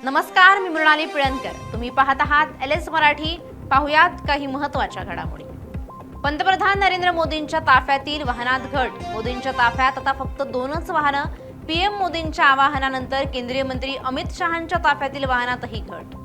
नमस्कार, मी मृणाली पिळणकर. तुम्ही पाहत आहात LS मराठी. पाहुयात काही महत्त्वाच्या घडामोडी. पंतप्रधान नरेंद्र मोदींच्या ताफ्यातील वाहनात घट. मोदींच्या ताफ्यात आता फक्त 2च वाहनं. PM मोदींच्या आवाहनानंतर केंद्रीय मंत्री अमित शहांच्या ताफ्यातील वाहनातही घट.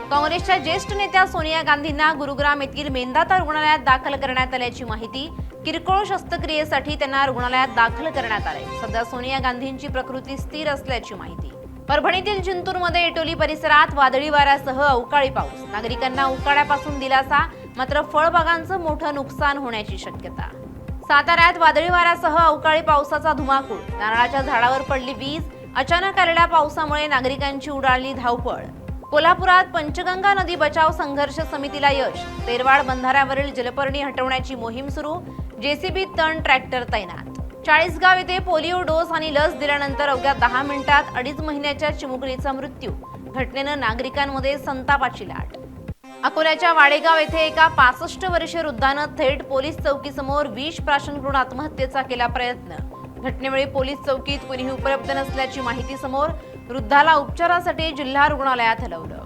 काँग्रेसच्या ज्येष्ठ नेत्या सोनिया गांधींना गुरुग्राम येथील मेंदाता रुग्णालयात दाखल करण्यात आल्याची माहिती. किरकोळ शस्त्रक्रियेसाठी त्यांना रुग्णालयात दाखल करण्यात आले. सध्या सोनिया गांधींची प्रकृती स्थिर असल्याची माहिती. परभणीतील जिंतूरमध्ये एटोली परिसरात वादळी वाऱ्यासह अवकाळी पाऊस. नागरिकांना उकाड्यापासून दिलासा, मात्र फळबागांचं मोठं नुकसान होण्याची शक्यता. साताऱ्यात वादळी वाऱ्यासह अवकाळी पावसाचा धुमाकूळ. नारळाच्या झाडावर पडली वीज. अचानक आलेल्या पावसामुळे नागरिकांची उडाली धावपळ. कोल्हापुरात पंचगंगा नदी बचाव संघर्ष समितीला यश. तेरवाड बंधाऱ्यावरील जलपर्णी हटवण्याची मोहीम सुरू. JCB तण ट्रॅक्टर तैनात. चाळीसगाव येथे पोलिओ डोस आणि लस दिल्यानंतर अवघ्या 10 मिनिटात 2.5 महिन्याच्या चिमुकलीचा मृत्यू. घटनेनं नागरिकांमध्ये संतापाची लाट. अकोल्याच्या वाडेगाव येथे एका 65 वर्षीय वृद्धानं थेट पोलीस चौकीसमोर विष प्राशन करून आत्महत्येचा केला प्रयत्न. घटनेवेळी पोलीस चौकीत कोणीही उपलब्ध नसल्याची माहिती समोर. वृद्धाला उपचारासाठी जिल्हा रुग्णालयात हलवलं.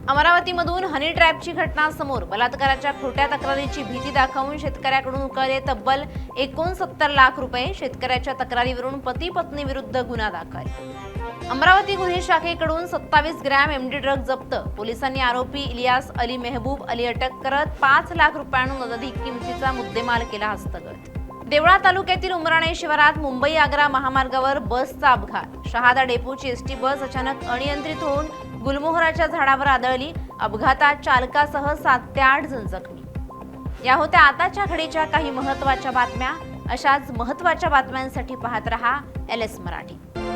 अमरावतीमधून हनी ट्रॅपची घटना समोर. बलात्काराच्या खोट्या तक्रारीची भीती दाखवून शेतकऱ्याकडून उकळले तब्बल 69 लाख रुपये. शेतकऱ्याच्या तक्रारीवरून पती पत्नी विरुद्ध गुन्हा दाखल. अमरावती गुन्हे शाखेकडून 27 ग्रॅम MD ड्रग जप्त. पोलिसांनी आरोपी इलियास अली मेहबूब अली अटक करत 5 लाख रुपयांहून अधिक किमतीचा मुद्देमाल केला हस्तगत. देवळा तालुक्यातील उमराणे शिवारात मुंबई-आग्रा महामार्गावर बसचा अपघात. शहादा डेपोची ST बस अचानक अनियंत्रित होऊन गुलमोहराच्या झाडावर आदळली. अपघातात चालकासह 7 ते 8 जण जखमी. या होत्या आताच्या घडीच्या काही महत्त्वाच्या बातम्या. अशाच महत्त्वाच्या बातम्यांसाठी पाहत रहा LS मराठी.